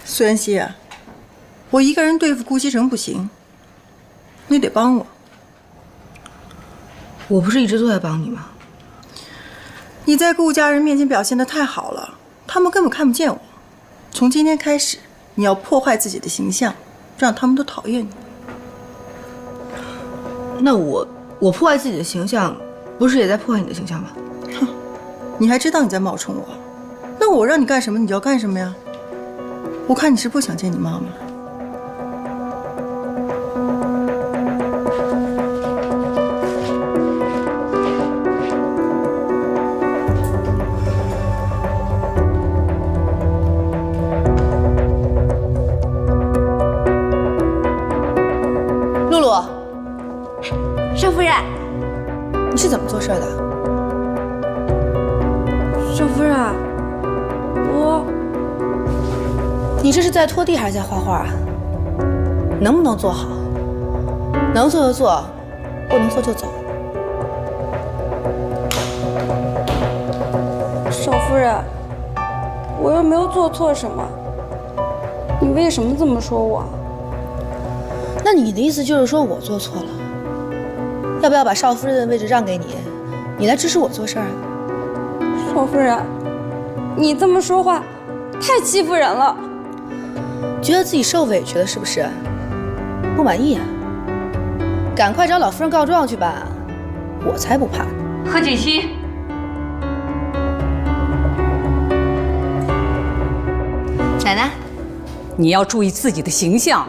苏妍希，我一个人对付顾西城不行，你得帮我。我不是一直都在帮你吗？你在顾家人面前表现得太好了，他们根本看不见我。从今天开始，你要破坏自己的形象，让他们都讨厌你。那我破坏自己的形象，不是也在破坏你的形象吗？哼，你还知道你在冒充我？那我让你干什么，你就要干什么呀？我看你是不想见你妈妈了。露露，少夫人，你是怎么做事的？少夫人，你这是在拖地还是在画画啊？能不能做好？能做就做，不能做就走。少夫人，我又没有做错什么，你为什么这么说我？那你的意思就是说我做错了？要不要把少夫人的位置让给你，你来支持我做事啊？少夫人，你这么说话，太欺负人了。觉得自己受委屈了是不是？不满意啊？赶快找老夫人告状去吧，我才不怕。何锦溪，奶奶，你要注意自己的形象。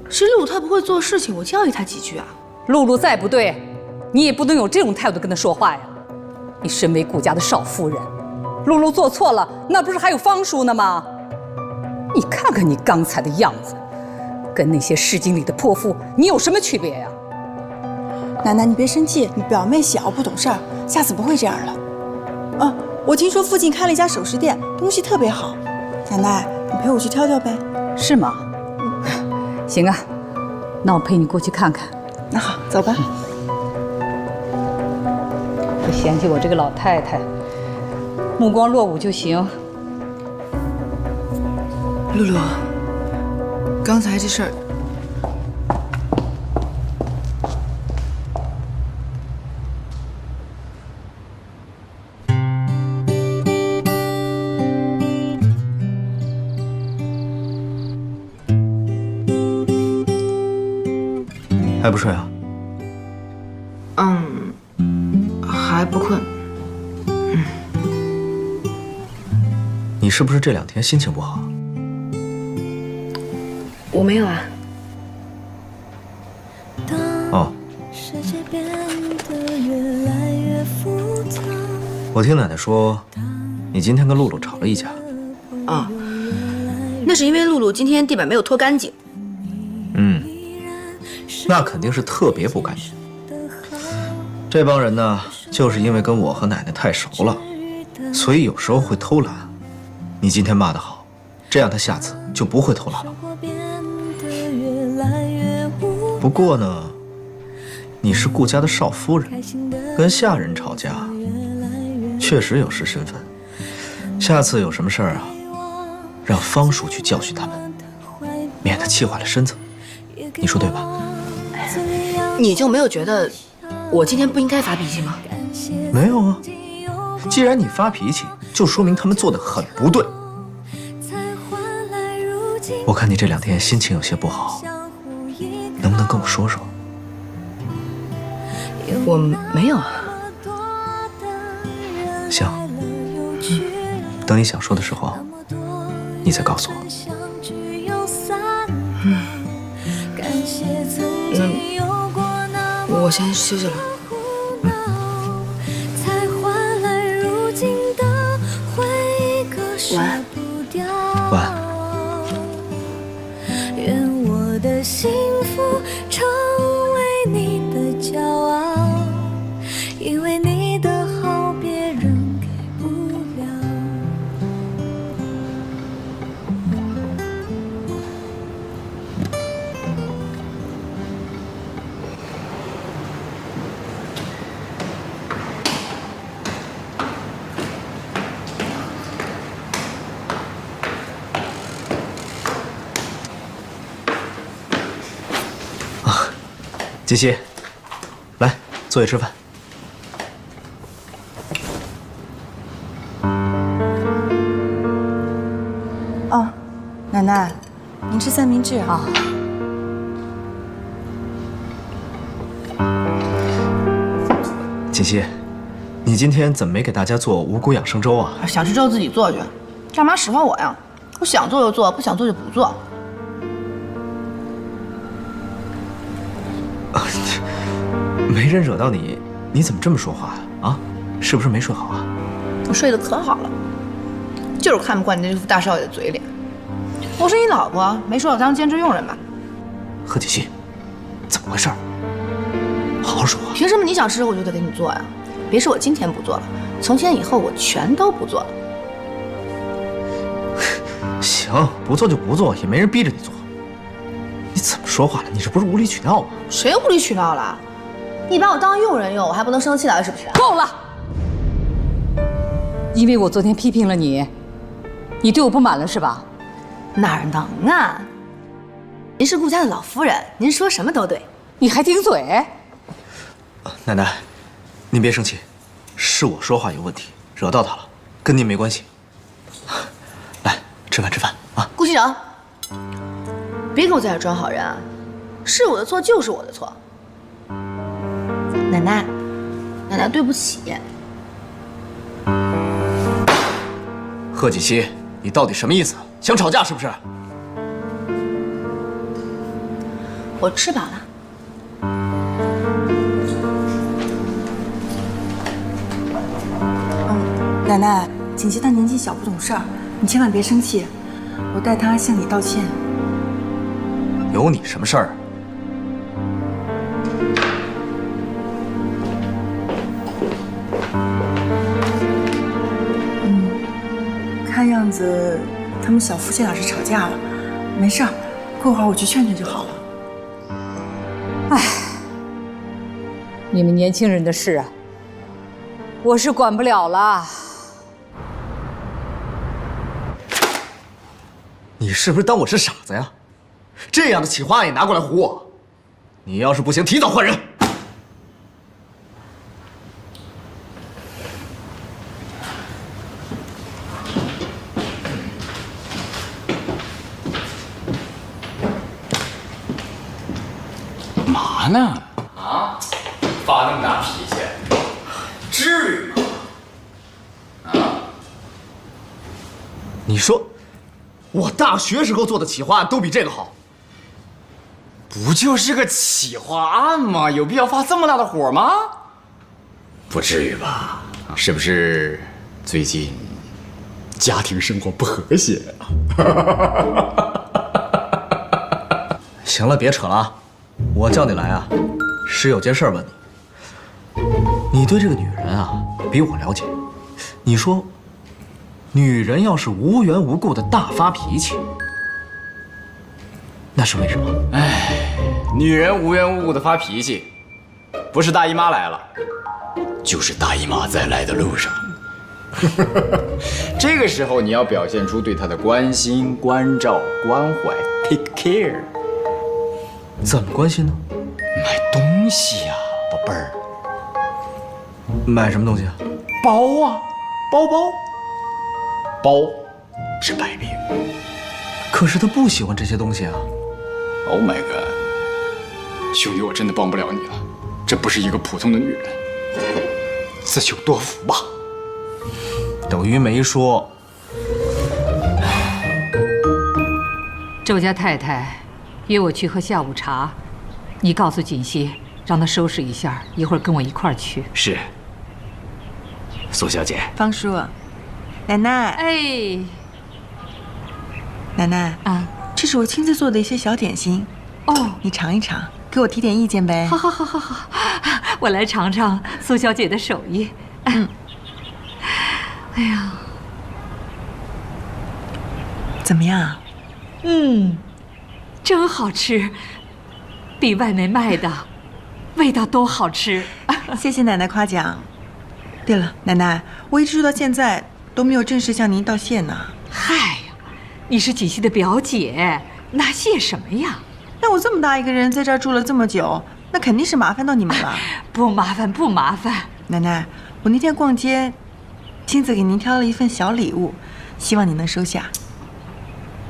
是露露她不会做事情，我教育她几句啊。露露再不对，你也不能有这种态度跟她说话呀。你身为顾家的少夫人，露露做错了，那不是还有方叔呢吗？你看看你刚才的样子，跟那些市井里的泼妇，你有什么区别呀？奶奶，你别生气，你表妹小不懂事儿，下次不会这样了。啊，我听说附近开了一家首饰店，东西特别好。奶奶，你陪我去挑挑呗。是吗？行啊，那我陪你过去看看。那好，走吧。不嫌弃我这个老太太，目光落伍就行。露露，刚才这事儿，还不睡啊？还不困。你是不是这2天心情不好？我没有啊。哦，我听奶奶说，你今天跟露露吵了一架。啊，那是因为露露今天地板没有拖干净。那肯定是特别不干净。这帮人呢，就是因为跟我和奶奶太熟了，所以有时候会偷懒。你今天骂得好，这样他下次就不会偷懒了。不过呢，你是顾家的少夫人，跟下人吵架，确实有失身份。下次有什么事儿啊，让方叔去教训他们，免得气坏了身子。你说对吧？你就没有觉得我今天不应该发脾气吗？没有啊，既然你发脾气，就说明他们做得很不对。我看你这2天心情有些不好，能不能跟我说说？我没有啊。行，等你想说的时候，你再告诉我。我先休息了。晚安。晚安。愿我的幸福成为你的骄傲，因为你的好别人给不了。锦溪，来，坐下吃饭。哦，奶奶，您吃三明治啊？锦溪，你今天怎么没给大家做五谷养生粥啊？想吃粥自己做去，干嘛使唤我呀？我想做就做，不想做就不做。没人惹到你，你怎么这么说话呀？啊，是不是没睡好啊？我睡得可好了，就是看不惯你那副大少爷的嘴脸。我是你老婆，没说我当兼职佣人吧？贺锦溪，怎么回事？好好说话。凭什么你想吃我就得给你做呀？别说我今天不做了，从今天以后我全都不做了。行，不做就不做，也没人逼着你做。你怎么说话了？你这不是无理取闹吗？谁无理取闹了？你把我当佣人用，我还不能生气了是不是？够了！因为我昨天批评了你，你对我不满了是吧？哪能啊！您是顾家的老夫人，您说什么都对。你还顶嘴？奶奶，您别生气，是我说话有问题，惹到他了，跟您没关系。来，吃饭啊！顾西城，别给我在这装好人啊！是我的错就是我的错。奶奶，奶奶对不起。贺锦溪，你到底什么意思？想吵架是不是？我吃饱了。奶奶，锦溪她年纪小不懂事儿，你千万别生气，我代她向你道歉。有你什么事儿？看样子他们小夫妻俩是吵架了，没事儿，过会儿我去劝劝就好了。唉，你们年轻人的事啊，我是管不了了。你是不是当我是傻子呀？这样的企划案也拿过来唬我？你要是不行，提早换人。嘛呢？啊？发那么大脾气，至于吗？啊？你说，我大学时候做的企划案都比这个好。不就是个企划案吗？有必要发这么大的火吗？不至于吧？是不是最近家庭生活不和谐啊？行了，别扯了啊！我叫你来啊，是有件事问你。你对这个女人啊，比我了解。你说，女人要是无缘无故的大发脾气，那是为什么？女人无缘无故的发脾气，不是大姨妈来了，就是大姨妈在来的路上。这个时候你要表现出对她的关心、关照、关怀 ，take care。怎么关心呢？买东西呀，宝贝儿。买什么东西啊？包啊，包。包治百病。可是她不喜欢这些东西啊。Oh my god， 兄弟，我真的帮不了你了，这不是一个普通的女人，自求多福吧。等于没说。周家太太约我去喝下午茶，你告诉锦溪，让她收拾一下，一会儿跟我一块儿去。是，苏小姐。方叔，奶奶，哎，奶奶啊，这是我亲自做的一些小点心，哦，你尝一尝，给我提点意见呗。好，我来尝尝苏小姐的手艺。哎呀，怎么样？真好吃，比外面卖的味道都好吃。谢谢奶奶夸奖。对了，奶奶，我一直住到现在都没有正式向您道谢呢。嗨呀，你是锦溪的表姐，那谢什么呀？那我这么大一个人在这儿住了这么久，那肯定是麻烦到你们了。不麻烦，不麻烦。奶奶，我那天逛街，亲自给您挑了一份小礼物，希望您能收下。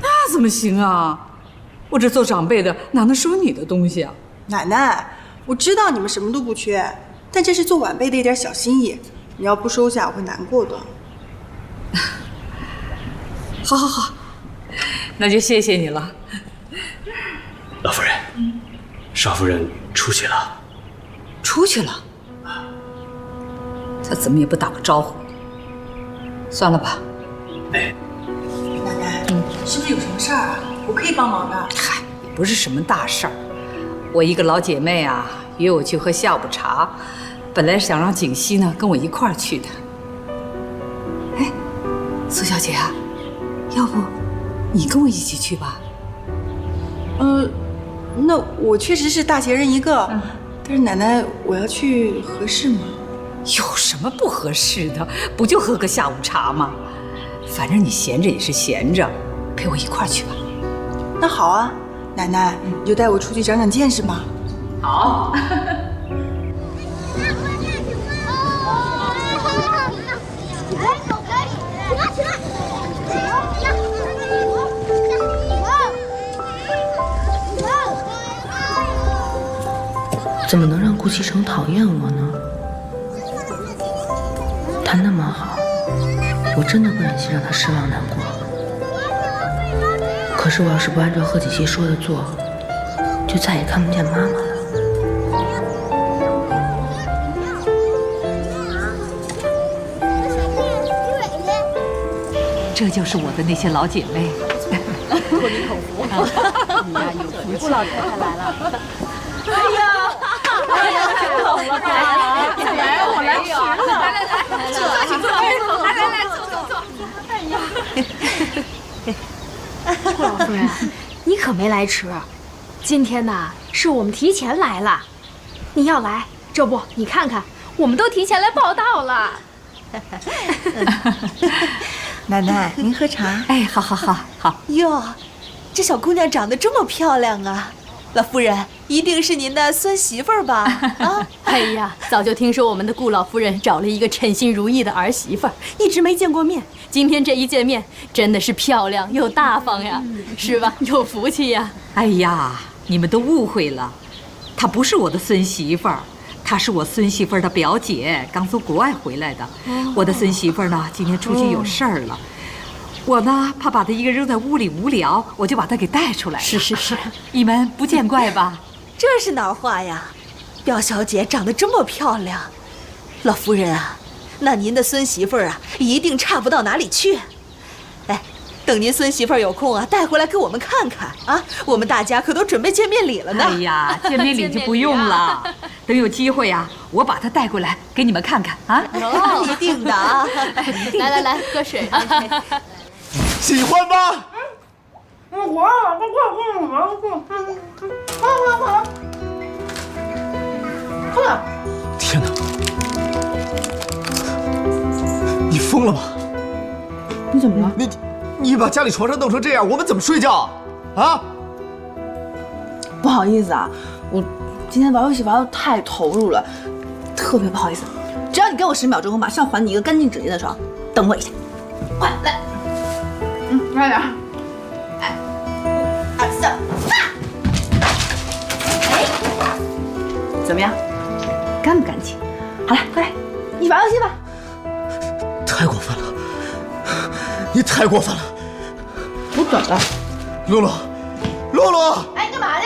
那怎么行啊？我这做长辈的哪能收你的东西啊？奶奶，我知道你们什么都不缺，但这是做晚辈的一点小心意，你要不收下，我会难过的。好好好，那就谢谢你了。老夫人，少夫人出去了。出去了，他怎么也不打个招呼？算了吧。哎，奶奶，是不是有什么事儿啊？我可以帮忙的。嗨，也不是什么大事儿。我一个老姐妹啊，约我去喝下午茶，本来想让景熙呢跟我一块儿去的。哎，苏小姐啊，要不你跟我一起去吧？那我确实是大闲人一个，但是奶奶，我要去合适吗？有什么不合适的？不就喝个下午茶吗？反正你闲着也是闲着，陪我一块儿去吧。那好啊，奶奶，你就带我出去长长见识吧。好。怎么能让顾其成讨厌我呢？他那么好，我真的不忍心让他失望难过。可是我要是不按照贺锦熙说的做，就再也看不见妈妈了。这就是我的那些老姐妹。托你口福，你呀有福气。顾老太太来了。哎呀，太好了！来，我来迟了。来，请坐，来，坐。哎呀，顾老夫人，你可没来迟。今天呢，是我们提前来了。你要来，这不，你看看，我们都提前来报道了。奶奶，您喝茶。哎，好。哟，这小姑娘长得这么漂亮啊！老夫人一定是您的孙媳妇儿吧？啊！哎呀，早就听说我们的顾老夫人找了一个称心如意的儿媳妇儿，一直没见过面。今天这一见面，真的是漂亮又大方呀，是吧？有福气呀！哎呀，你们都误会了，她不是我的孙媳妇儿，她是我孙媳妇儿的表姐，刚从国外回来的。我的孙媳妇儿呢，今天出去有事儿了。我呢，怕把她一个扔在屋里无聊，我就把她给带出来了。是，你们不见怪吧？这是哪儿话呀？表小姐长得这么漂亮，老夫人啊，那您的孙媳妇儿啊，一定差不到哪里去。哎，等您孙媳妇儿有空啊，带回来给我们看看啊，我们大家可都准备见面礼了呢。哎呀，见面礼就不用了，等有机会啊，我把她带过来给你们看看啊。一定的啊！来，喝水啊。喜欢吗？天哪！你疯了吗？你怎么了？你把家里床上弄成这样，我们怎么睡觉？啊？不好意思啊，我今天玩游戏玩得太投入了，特别不好意思。只要你给我10秒钟，我马上还你一个干净整洁的床。等我一下，快来。快点。1、2、3，哎，怎么样？干不干净？好了，快来，一起玩游戏吧。太过分了！你太过分了！我怎么了？露露！哎，你干嘛去？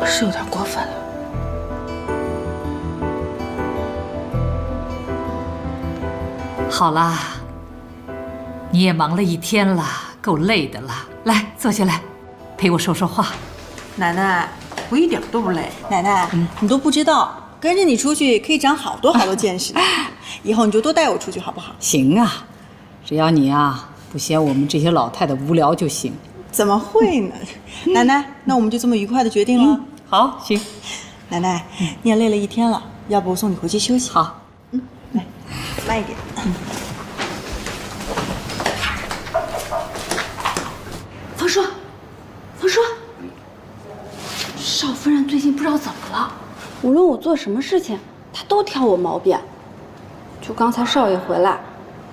是有点过分了。好啦，你也忙了一天了，够累的了。来，坐下来，陪我说说话。奶奶，我一点都不累。奶奶，你都不知道，跟着你出去可以长好多见识。以后你就多带我出去好不好？行啊，只要你啊不嫌我们这些老太太无聊就行。怎么会呢？奶奶，那我们就这么愉快的决定了。好，行。奶奶，你也累了一天了，要不我送你回去休息？好。来，慢一点。无论我做什么事情，他都挑我毛病。就刚才少爷回来，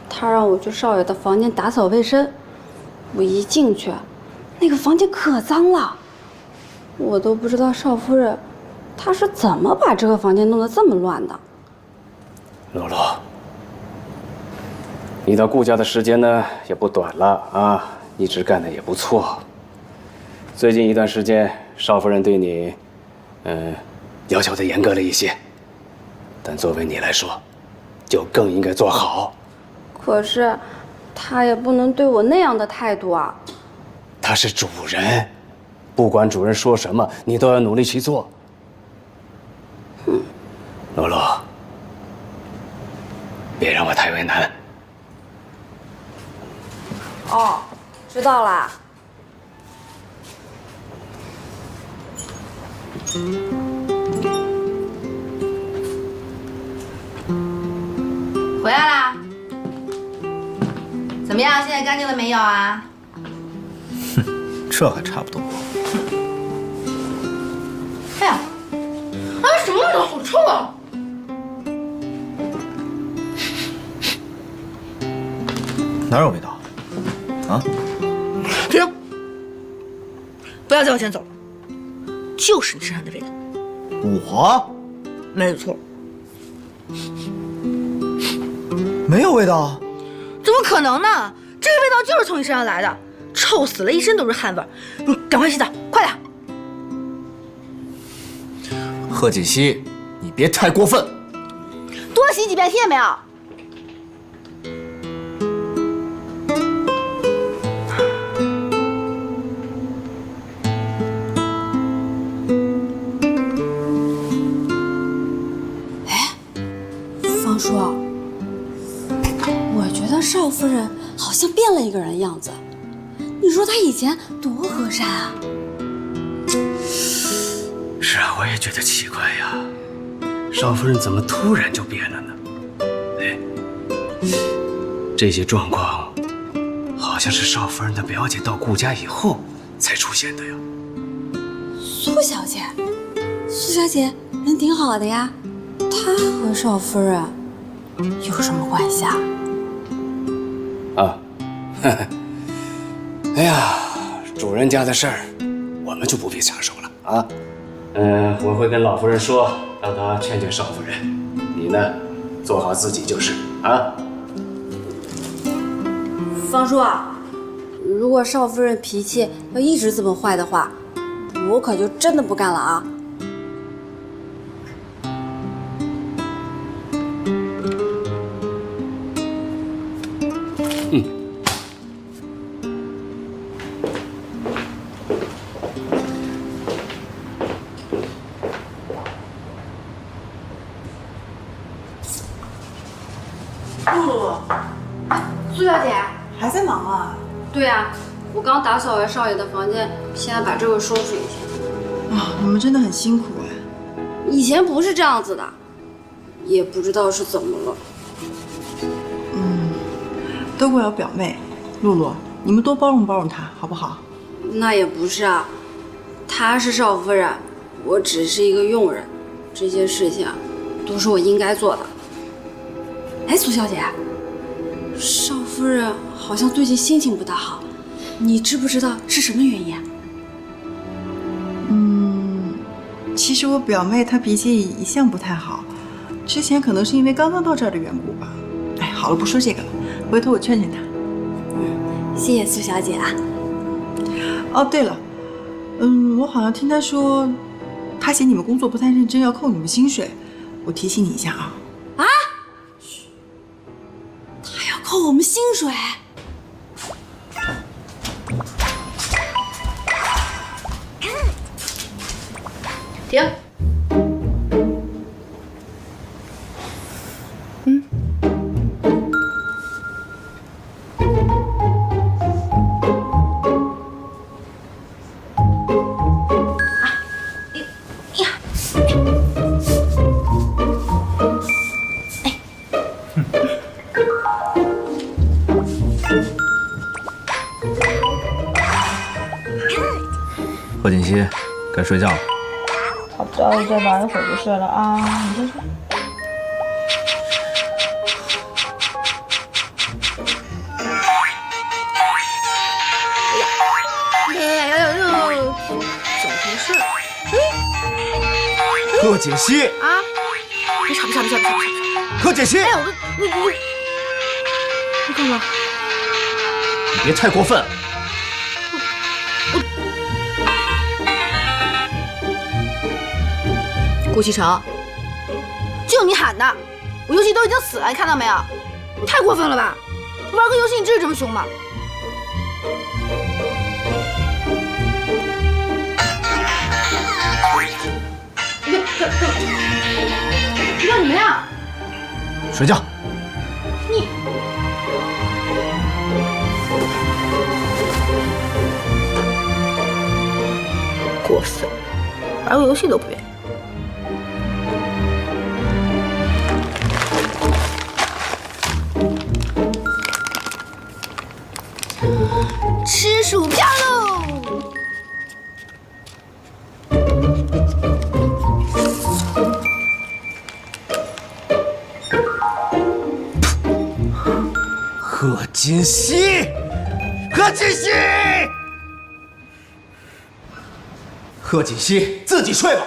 他让我去少爷的房间打扫卫生，我一进去，那个房间可脏了，我都不知道少夫人她是怎么把这个房间弄得这么乱的。露露，你到顾家的时间呢也不短了啊，一直干得也不错。最近一段时间，少夫人对你，要求的严格了一些，但作为你来说，就更应该做好。可是，他也不能对我那样的态度啊。他是主人，不管主人说什么，你都要努力去做。露露，别让我太为难。哦，知道啦。回来啦？怎么样？现在干净了没有啊？这还差不多。哎呀，什么味道？好臭啊！哪有味道？啊？停！不要再往前走了，就是你身上的味道。我？没有错。没有味道？怎么可能呢？这个味道就是从你身上来的，臭死了，一身都是汗味。你赶快洗澡，快点！贺锦熙，你别太过分。多洗几遍，听见没有？方叔，我觉得少夫人好像变了一个人样子。你说她以前多和善啊！是啊，我也觉得奇怪呀，少夫人怎么突然就变了呢？哎，这些状况好像是少夫人的表姐到顾家以后才出现的呀。苏小姐，苏小姐人挺好的呀，她和少夫人有什么关系啊？啊，呵呵，哎呀，主人家的事儿，我们就不必插手了啊。我会跟老夫人说，让她劝劝少夫人。你呢，做好自己就是啊。方叔，如果少夫人脾气要一直这么坏的话，我可就真的不干了啊。苏小姐还在忙啊？对呀，我刚打扫完少爷的房间，现在把这个收拾一下。啊，你们真的很辛苦哎。以前不是这样子的，也不知道是怎么了。都怪我表妹，露露，你们多包容包容她，好不好？那也不是啊，她是少夫人，我只是一个佣人，这些事情都是我应该做的。哎，苏小姐，少夫人好像最近心情不大好，你知不知道是什么原因啊？其实我表妹她脾气一向不太好，之前可能是因为刚刚到这儿的缘故吧。哎，好了，不说这个了，回头我劝劝她。谢谢苏小姐啊。哦，对了，我好像听她说，她嫌你们工作不太认真，要扣你们薪水。我提醒你一下啊。啊？她要扣我们薪水？停。贺锦熙，该睡觉了。待会再玩一会儿就睡了啊，你先睡。怎么回事？贺锦熙啊！别吵！贺锦熙，哎，你干嘛？你别太过分。顾西城，就你喊的，我游戏都已经死了，你看到没有？你太过分了吧！玩个游戏你至于这么凶吗？你干什么呀？睡觉。你过分，玩个游戏都不愿意。吃薯片喽！贺锦熙，贺锦熙，贺锦熙，自己睡吧。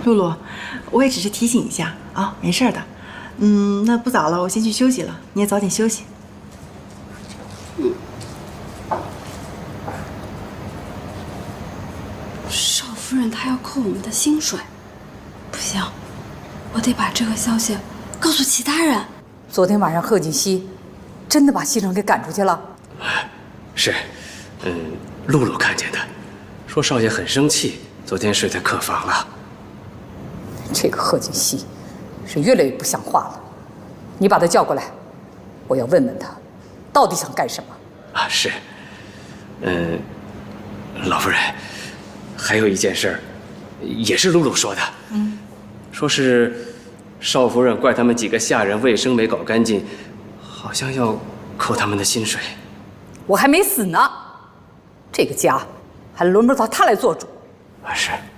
露露，我也只是提醒一下啊，没事的。那不早了，我先去休息了，你也早点休息。少夫人她要扣我们的薪水，不行，我得把这个消息告诉其他人。昨天晚上贺锦熙真的把西城给赶出去了？是，露露看见的，说少爷很生气，昨天睡在客房了。这个贺锦熙是越来越不像话了，你把他叫过来，我要问问他，到底想干什么？啊，是，老夫人，还有一件事儿，也是露露说的，说是少夫人怪他们几个下人卫生没搞干净，好像要扣他们的薪水。我还没死呢，这个家还轮不到他来做主。啊，是。